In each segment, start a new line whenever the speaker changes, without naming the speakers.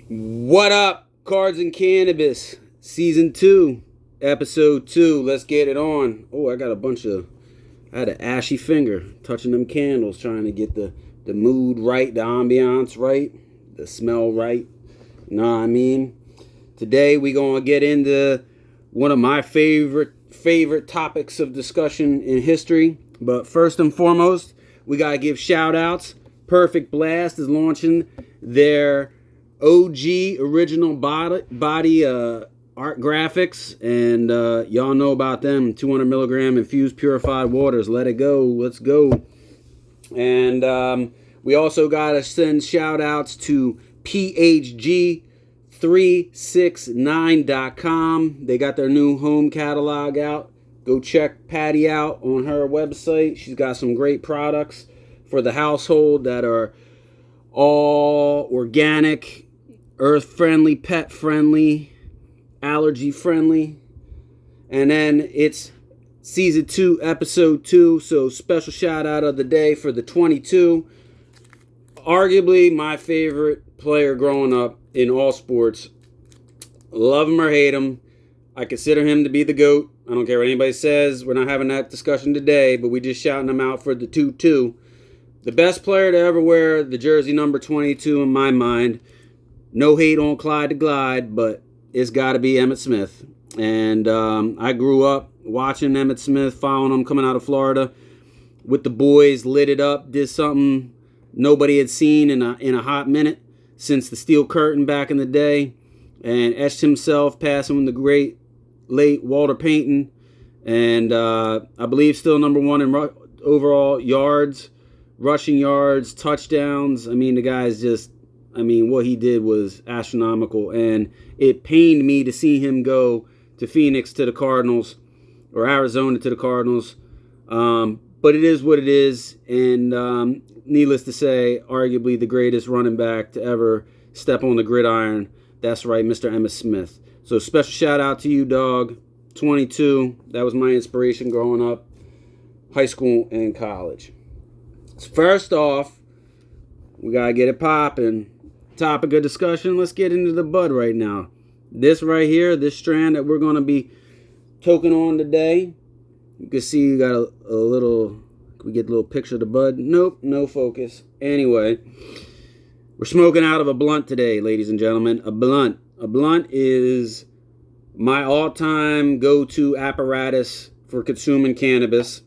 What up, Cards and Cannabis, Season 2, Episode 2. Let's get it on. Oh, I had an ashy finger touching them candles, trying to get the mood right, the ambiance right, the smell right. You know what I mean? Today, we going to get into one of my favorite topics of discussion in history. But first and foremost, we got to give shout outs. Perfect Blast is launching their OG original body art graphics, and y'all know about them. 200 milligram infused purified waters. Let it go. Let's go. And we also got to send shout outs to PHG369.com. They got their new home catalog out. Go check Patty out on her website. She's got some great products for the household that are all organic, earth friendly, pet friendly, allergy friendly. And then it's season 2, episode 2. So special shout out of the day for the 22. Arguably my favorite player growing up in all sports. Love him or hate him. I consider him to be the GOAT. I don't care what anybody says. We're not having that discussion today, but we just shouting him out for the 2-2. The best player to ever wear the jersey number 22 in my mind. No hate on Clyde the Glide, but it's got to be Emmitt Smith. And I grew up watching Emmitt Smith, following him coming out of Florida with the boys, lit it up, did something nobody had seen in a hot minute since the Steel Curtain back in the day, and etched himself passing the great late Walter Payton, and I believe still number one in overall yards, rushing yards, touchdowns. I mean, the guy's just, what he did was astronomical, and it pained me to see him go to Phoenix to the Cardinals, or Arizona to the Cardinals. But it is what it is, and needless to say, arguably the greatest running back to ever step on the gridiron. That's right, Mr. Emmitt Smith. So special shout out to you, dog. 22. That was my inspiration growing up, high school and college. First off, we got to get it popping. Topic of discussion. Let's get into the bud right now. This right here, this strand that we're going to be toking on today. You can see you got a little, can we get a little picture of the bud? Nope, no focus. Anyway, we're smoking out of a blunt today, ladies and gentlemen. A blunt. A blunt is my all-time go-to apparatus for consuming cannabis,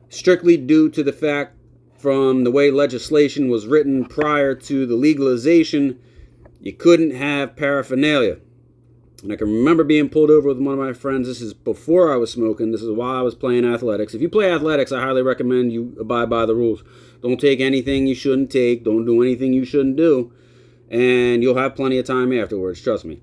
strictly due to the fact from the way legislation was written prior to the legalization, you couldn't have paraphernalia. And I can remember being pulled over with one of my friends. This is before I was smoking. This is while I was playing athletics. If you play athletics, I highly recommend you abide by the rules. Don't take anything you shouldn't take. Don't do anything you shouldn't do. And you'll have plenty of time afterwards, trust me.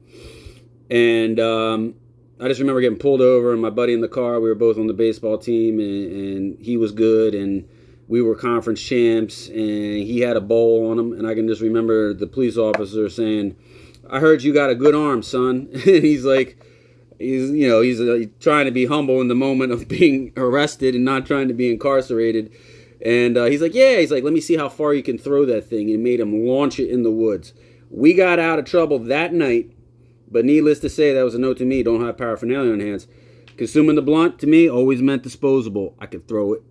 And I just remember getting pulled over, and my buddy in the car, we were both on the baseball team, and he was good, and we were conference champs, and he had a bowl on him, and I can just remember the police officer saying, "I heard you got a good arm, son." And he's trying to be humble in the moment of being arrested and not trying to be incarcerated. And he's like, let me see how far you can throw that thing. And made him launch it in the woods. We got out of trouble that night, but needless to say, that was a note to me. Don't have paraphernalia on hands. Consuming the blunt, to me, always meant disposable. I could throw it.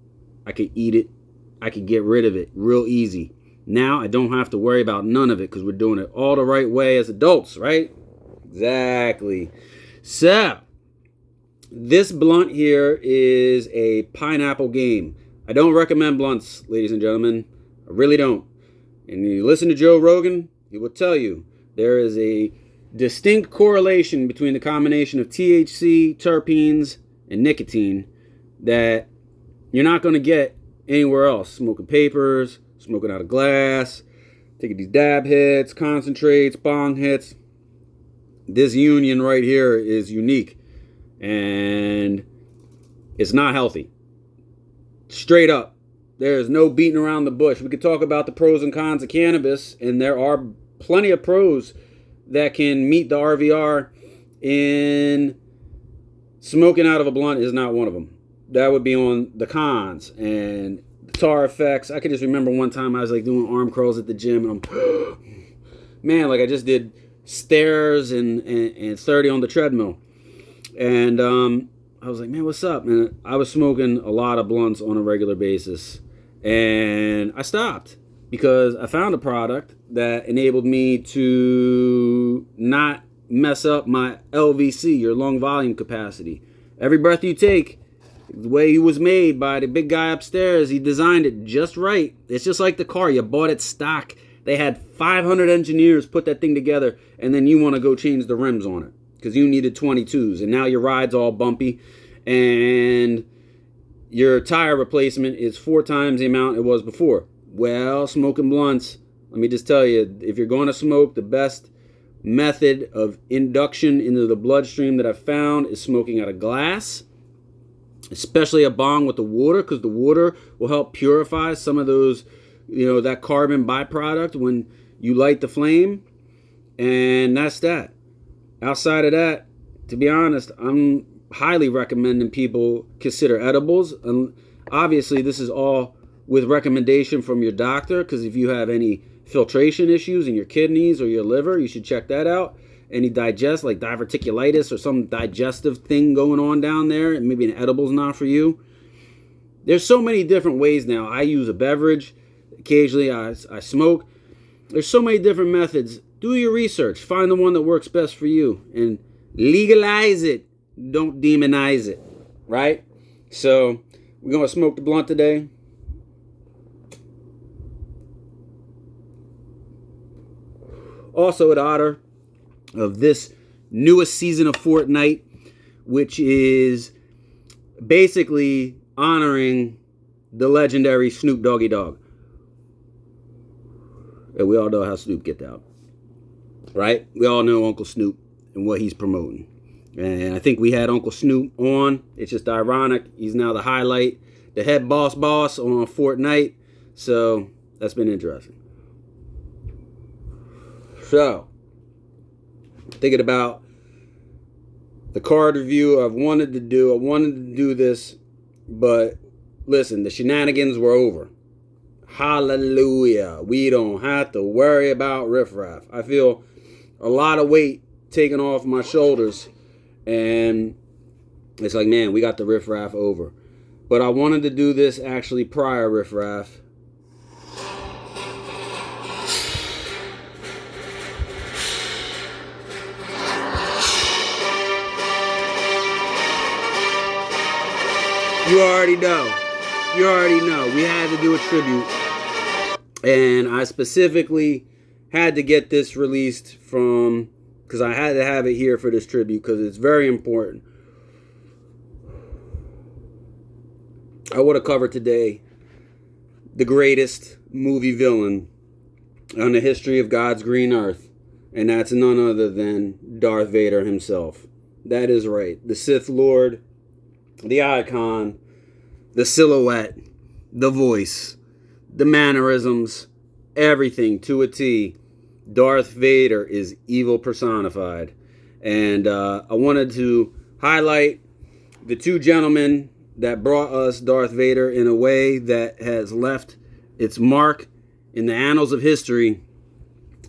I could eat it. I could get rid of it real easy. Now, I don't have to worry about none of it because we're doing it all the right way as adults, right? Exactly. So, this blunt here is a pineapple game. I don't recommend blunts, ladies and gentlemen. I really don't. And you listen to Joe Rogan, he will tell you there is a distinct correlation between the combination of THC, terpenes, and nicotine that you're not going to get anywhere else. Smoking papers, smoking out of glass, taking these dab hits, concentrates, bong hits. This union right here is unique, and it's not healthy. Straight up. There's no beating around the bush. We could talk about the pros and cons of cannabis, and there are plenty of pros that can meet the RVR, and smoking out of a blunt is not one of them. That would be on the cons and the tar effects. I could just remember one time I was like doing arm curls at the gym, and I'm, man, like I just did stairs and 30 on the treadmill. And I was like, man, what's up? And I was smoking a lot of blunts on a regular basis. And I stopped because I found a product that enabled me to not mess up my LVC, your lung volume capacity. Every breath you take, the way he was made by the big guy upstairs, he designed it just right. It's just like the car. You bought it stock. They had 500 engineers put that thing together, and then you want to go change the rims on it because you needed 22s, and now your ride's all bumpy, and your tire replacement is 4 times the amount it was before. Well, smoking blunts, let me just tell you, if you're going to smoke, the best method of induction into the bloodstream that I've found is smoking out of glass, especially a bong with the water, because the water will help purify some of those, that carbon byproduct when you light the flame. And that's that. Outside of that, to be honest, I'm highly recommending people consider edibles. And obviously, this is all with recommendation from your doctor, because if you have any filtration issues in your kidneys or your liver, you should check that out. Any like diverticulitis or some digestive thing going on down there, and maybe an edible's not for you. There's so many different ways now. I use a beverage. Occasionally I smoke. There's so many different methods. Do your research. Find the one that works best for you and legalize it. Don't demonize it, right? So we're going to smoke the blunt today. Also, in honor of this newest season of Fortnite, which is basically honoring the legendary Snoop Doggy Dogg. And we all know how Snoop gets out, right? We all know Uncle Snoop and what he's promoting. And I think we had Uncle Snoop on. It's just ironic. He's now the highlight, the head boss on Fortnite. So that's been interesting. So, thinking about the card review I wanted to do this, but listen, the shenanigans were over. Hallelujah. We don't have to worry about riffraff. I feel a lot of weight taken off my shoulders, and it's like, man, we got the riffraff over. But I wanted to do this actually prior riffraff. You already know. We had to do a tribute. And I specifically had to get this released because I had to have it here for this tribute because it's very important. I want to cover today the greatest movie villain on the history of God's green earth. And that's none other than Darth Vader himself. That is right. The Sith Lord, the icon, the silhouette, the voice, the mannerisms, everything to a T. Darth Vader is evil personified. And I wanted to highlight the two gentlemen that brought us Darth Vader in a way that has left its mark in the annals of history.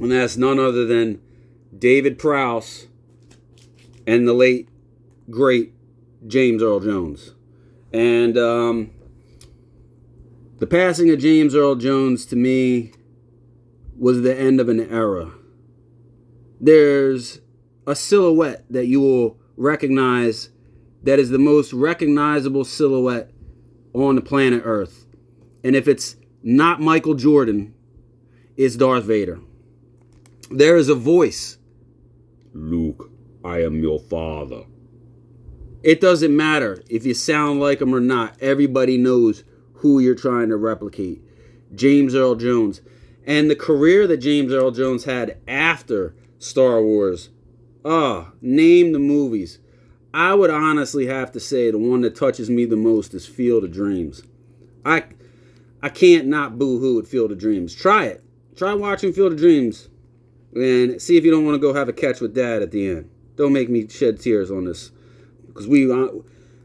And that's none other than David Prowse and the late, great James Earl Jones. And the passing of James Earl Jones, to me, was the end of an era. There's a silhouette that you will recognize that is the most recognizable silhouette on the planet Earth. And if it's not Michael Jordan, it's Darth Vader. There is a voice. Luke, I am your father. It doesn't matter if you sound like him or not. Everybody knows who you're trying to replicate. James Earl Jones. And the career that James Earl Jones had after Star Wars. Name the movies. I would honestly have to say the one that touches me the most is Field of Dreams. I can't not boo-hoo at Field of Dreams. Try it. Try watching Field of Dreams. And see if you don't want to go have a catch with Dad at the end. Don't make me shed tears on this. Because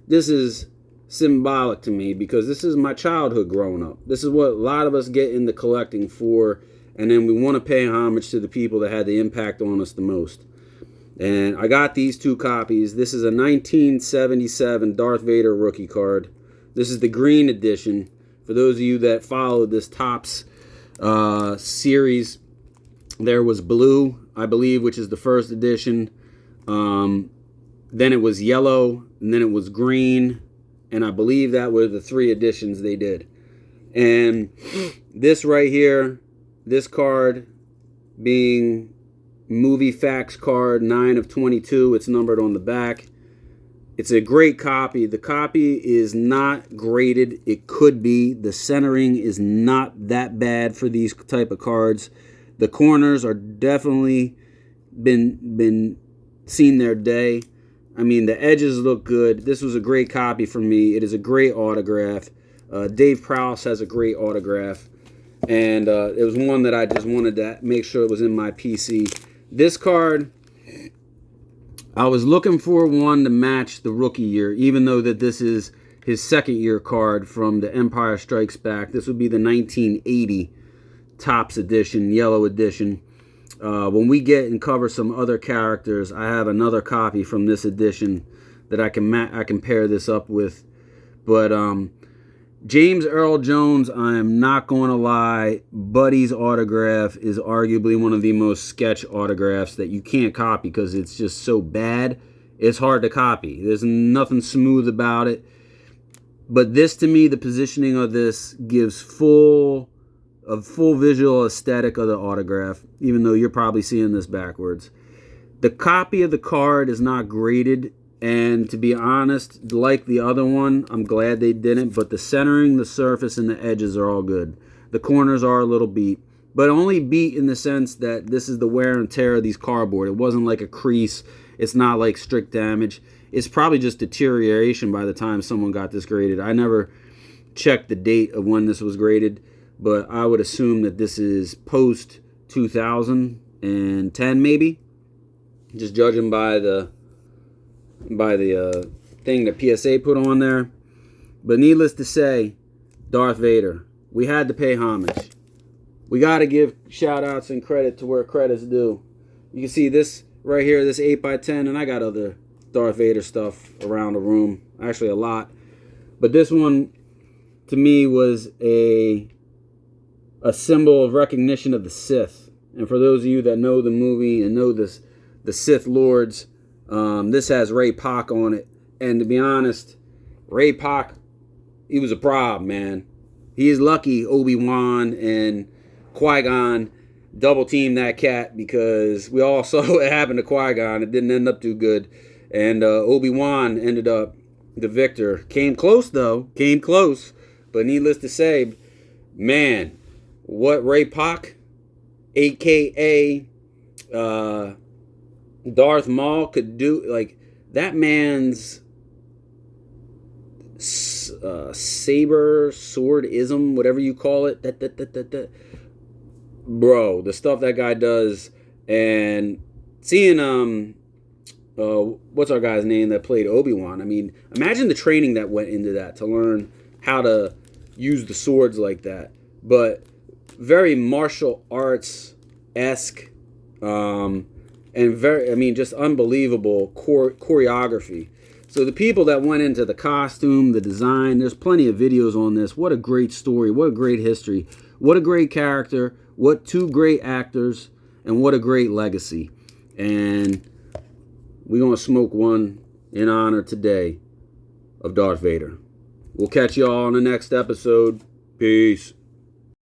this is symbolic to me because this is my childhood growing up. This is what a lot of us get into collecting for and then we want to pay homage to the people that had the impact on us the most. And I got these 2 copies. This is a 1977 Darth Vader rookie card. This is the green edition. For those of you that followed this Topps series, there was blue, I believe, which is the first edition. Then it was yellow, and then it was green, and I believe that were the 3 editions they did. And this right here, this card being Movie Facts card 9 of 22, it's numbered on the back. It's a great copy. The copy is not graded. It could be. The centering is not that bad for these type of cards. The corners are definitely been seen their day. I mean, the edges look good. This was a great copy for me. It is a great autograph. Dave Prowse has a great autograph. And it was one that I just wanted to make sure it was in my PC. This card, I was looking for one to match the rookie year, even though that this is his second year card from the Empire Strikes Back. This would be the 1980 Topps edition, yellow edition. When we get and cover some other characters, I have another copy from this edition that I can pair this up with. But James Earl Jones, I am not going to lie, Buddy's autograph is arguably one of the most sketch autographs that you can't copy because it's just so bad. It's hard to copy. There's nothing smooth about it. But this, to me, the positioning of this gives a full visual aesthetic of the autograph, even though you're probably seeing this backwards. The copy of the card is not graded. And to be honest, like the other one, I'm glad they didn't. But the centering, the surface, and the edges are all good. The corners are a little beat. But only beat in the sense that this is the wear and tear of these cardboard. It wasn't like a crease. It's not like strict damage. It's probably just deterioration by the time someone got this graded. I never checked the date of when this was graded. But I would assume that this is post 2010 maybe. Just judging by the thing that PSA put on there. But needless to say, Darth Vader, we had to pay homage. We got to give shout outs and credit to where credit's due. You can see this right here, this 8x10, and I got other Darth Vader stuff around the room, actually a lot. But this one, to me, was a symbol of recognition of the Sith. And for those of you that know the movie and know this, the Sith Lords, this has Ray Pak on it. And to be honest, Ray Pak, he was a problem, man. He is lucky Obi-Wan and Qui-Gon double teamed that cat, because we all saw what happened to Qui-Gon. It didn't end up too good. And Obi-Wan ended up the victor. Came close, though. Came close. But needless to say, man, what Ray Pak, a.k.a. Darth Maul, could do, like, that man's saber, swordism, whatever you call it, bro, the stuff that guy does. And seeing what's our guy's name that played Obi-Wan, I mean, imagine the training that went into that to learn how to use the swords like that. But very martial arts-esque, and very, I mean, just unbelievable choreography. So the people that went into the costume, the design, there's plenty of videos on this. What a great story. What a great history. What a great character. What two great actors. And what a great legacy. And we're going to smoke one in honor today of Darth Vader. We'll catch y'all on the next episode. Peace.